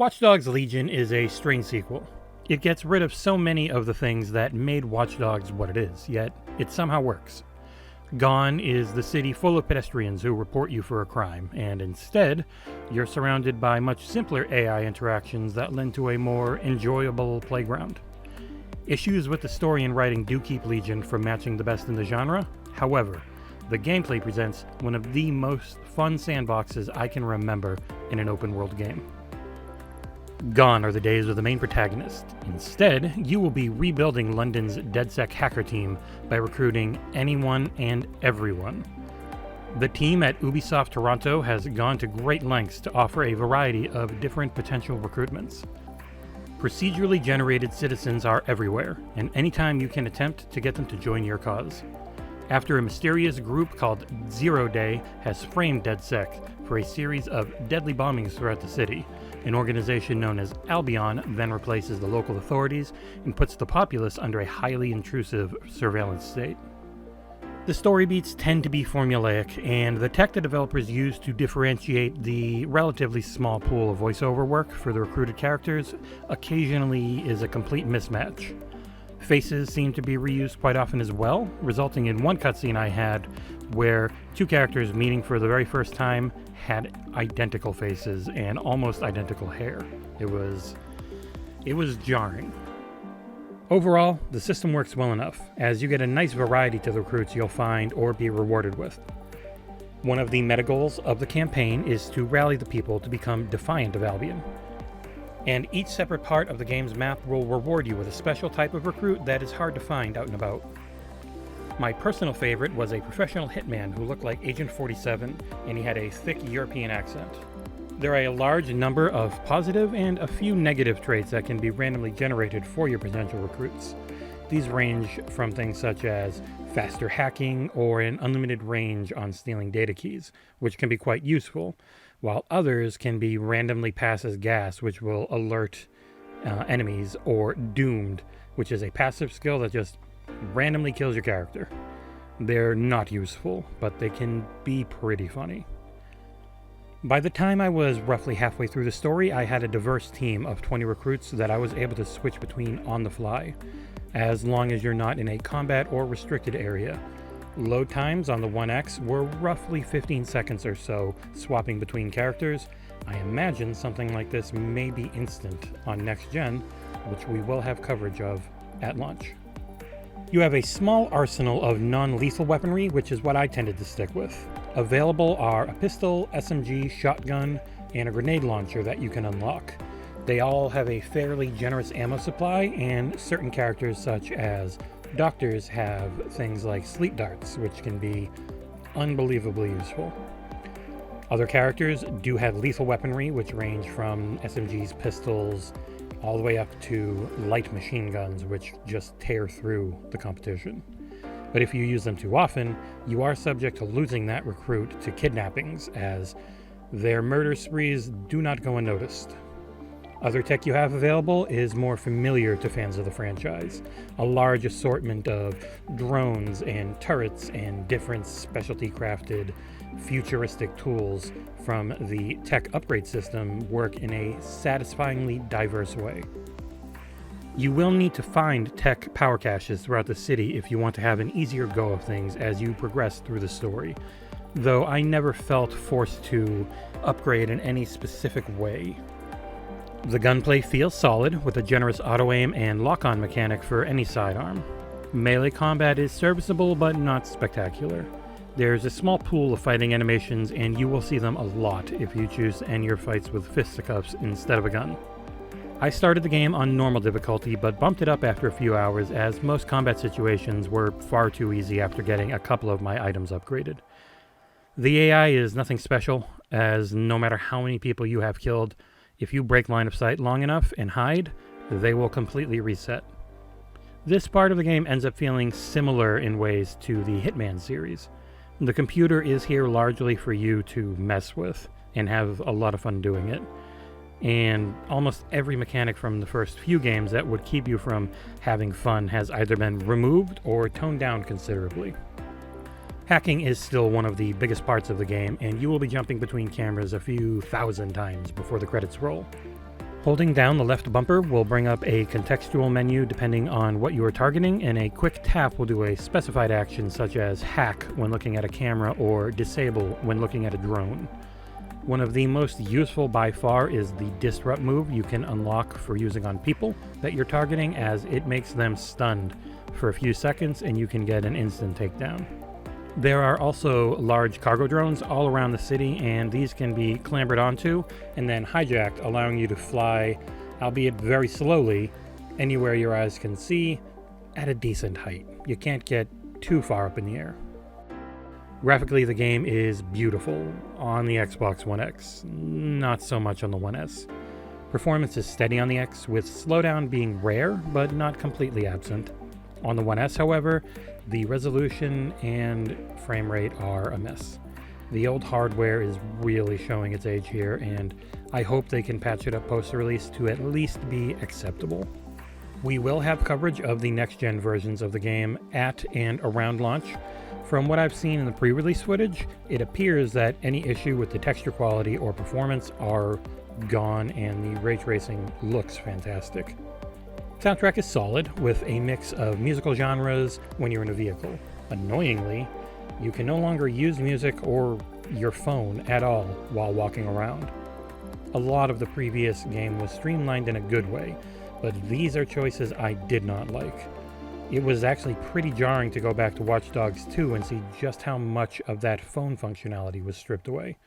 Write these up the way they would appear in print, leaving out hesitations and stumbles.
Watch Dogs Legion is a strange sequel. It gets rid of so many of the things that made Watch Dogs what it is, yet it somehow works. Gone is the city full of pedestrians who report you for a crime, and instead, you're surrounded by much simpler AI interactions that lend to a more enjoyable playground. Issues with the story and writing do keep Legion from matching the best in the genre. However, the gameplay presents one of the most fun sandboxes I can remember in an open-world game. Gone are the days of the main protagonist. Instead, you will be rebuilding London's DedSec hacker team by recruiting anyone and everyone. The team at Ubisoft Toronto has gone to great lengths to offer a variety of different potential recruitments. Procedurally generated citizens are everywhere, and anytime you can attempt to get them to join your cause. After a mysterious group called Zero Day has framed DedSec for a series of deadly bombings throughout the city, an organization known as Albion then replaces the local authorities and puts the populace under a highly intrusive surveillance state. The story beats tend to be formulaic, and the tech the developers use to differentiate the relatively small pool of voiceover work for the recruited characters occasionally is a complete mismatch. Faces seem to be reused quite often as well, resulting in one cutscene I had where two characters meeting for the very first time had identical faces and almost identical hair. It was jarring. Overall, the system works well enough, as you get a nice variety to the recruits you'll find or be rewarded with. One of the meta goals of the campaign is to rally the people to become defiant of Albion. And each separate part of the game's map will reward you with a special type of recruit that is hard to find out and about. My personal favorite was a professional hitman who looked like Agent 47, and he had a thick European accent. There are a large number of positive and a few negative traits that can be randomly generated for your potential recruits. These range from things such as faster hacking or an unlimited range on stealing data keys, which can be quite useful, while others can be randomly pass as gas, which will alert enemies, or doomed, which is a passive skill that just randomly kills your character. They're not useful, but they can be pretty funny. By the time I was roughly halfway through the story, I had a diverse team of 20 recruits that I was able to switch between on the fly, as long as you're not in a combat or restricted area. Load times on the 1X were roughly 15 seconds or so, swapping between characters. I imagine something like this may be instant on next gen, which we will have coverage of at launch. You have a small arsenal of non-lethal weaponry, which is what I tended to stick with. Available are a pistol, SMG, shotgun, and a grenade launcher that you can unlock. They all have a fairly generous ammo supply, and certain characters such as doctors have things like sleep darts, which can be unbelievably useful. Other characters do have lethal weaponry, which range from SMGs, pistols, all the way up to light machine guns, which just tear through the competition. But if you use them too often, you are subject to losing that recruit to kidnappings, as their murder sprees do not go unnoticed. Other tech you have available is more familiar to fans of the franchise. A large assortment of drones and turrets and different specialty crafted futuristic tools from the tech upgrade system work in a satisfyingly diverse way. You will need to find tech power caches throughout the city if you want to have an easier go of things as you progress through the story, though I never felt forced to upgrade in any specific way. The gunplay feels solid, with a generous auto-aim and lock-on mechanic for any sidearm. Melee combat is serviceable but not spectacular. There's a small pool of fighting animations, and you will see them a lot if you choose to end your fights with fisticuffs instead of a gun. I started the game on normal difficulty, but bumped it up after a few hours as most combat situations were far too easy after getting a couple of my items upgraded. The AI is nothing special, as no matter how many people you have killed, if you break line of sight long enough and hide, they will completely reset. This part of the game ends up feeling similar in ways to the Hitman series. The computer is here largely for you to mess with and have a lot of fun doing it. And almost every mechanic from the first few games that would keep you from having fun has either been removed or toned down considerably. Hacking is still one of the biggest parts of the game, and you will be jumping between cameras a few thousand times before the credits roll. Holding down the left bumper will bring up a contextual menu depending on what you are targeting, and a quick tap will do a specified action such as hack when looking at a camera or disable when looking at a drone. One of the most useful by far is the disrupt move you can unlock for using on people that you're targeting, as it makes them stunned for a few seconds and you can get an instant takedown. There are also large cargo drones all around the city, and these can be clambered onto and then hijacked, allowing you to fly, albeit very slowly, anywhere your eyes can see at a decent height. You can't get too far up in the air. Graphically, the game is beautiful on the Xbox One X, not so much on the One S. Performance is steady on the X, with slowdown being rare but not completely absent. On the One S, however, the resolution and frame rate are a mess. The old hardware is really showing its age here, and I hope they can patch it up post-release to at least be acceptable. We will have coverage of the next-gen versions of the game at and around launch. From what I've seen in the pre-release footage, it appears that any issue with the texture quality or performance are gone, and the ray tracing looks fantastic. Soundtrack is solid, with a mix of musical genres when you're in a vehicle. Annoyingly, you can no longer use music or your phone at all while walking around. A lot of the previous game was streamlined in a good way, but these are choices I did not like. It was actually pretty jarring to go back to Watch Dogs 2 and see just how much of that phone functionality was stripped away.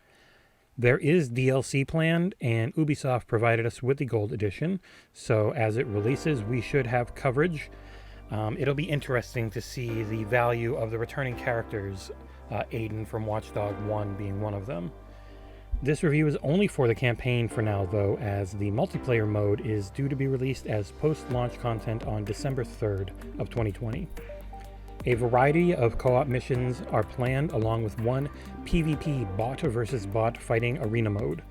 There is DLC planned, and Ubisoft provided us with the Gold Edition, so as it releases, we should have coverage. It'll be interesting to see the value of the returning characters, Aiden from Watch Dogs 1 being one of them. This review is only for the campaign for now, though, as the multiplayer mode is due to be released as post-launch content on December 3rd of 2020. A variety of co-op missions are planned, along with one PvP bot versus bot fighting arena mode.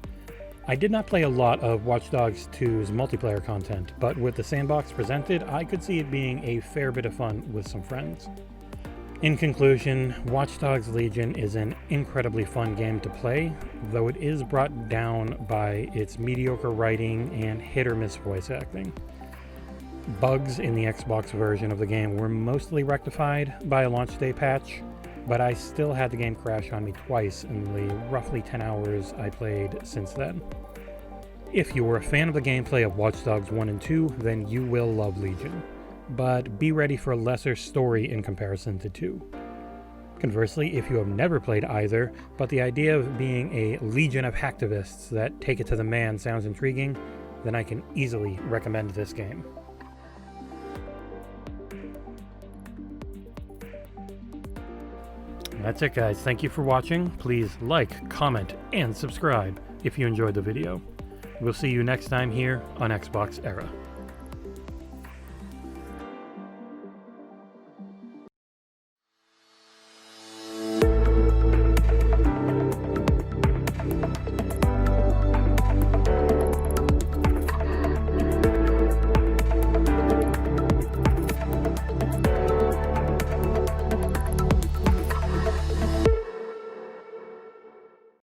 I did not play a lot of Watch Dogs 2's multiplayer content, but with the sandbox presented, I could see it being a fair bit of fun with some friends. In conclusion, Watch Dogs Legion is an incredibly fun game to play, though it is brought down by its mediocre writing and hit-or-miss voice acting. Bugs in the Xbox version of the game were mostly rectified by a launch day patch, but I still had the game crash on me twice in the roughly 10 hours I played since then. If you were a fan of the gameplay of Watch Dogs 1 and 2, then you will love Legion, but be ready for a lesser story in comparison to 2. Conversely, if you have never played either, but the idea of being a legion of hacktivists that take it to the man sounds intriguing, then I can easily recommend this game. That's it, guys. Thank you for watching. Please like, comment, and subscribe if you enjoyed the video. We'll see you next time here on XboxEra.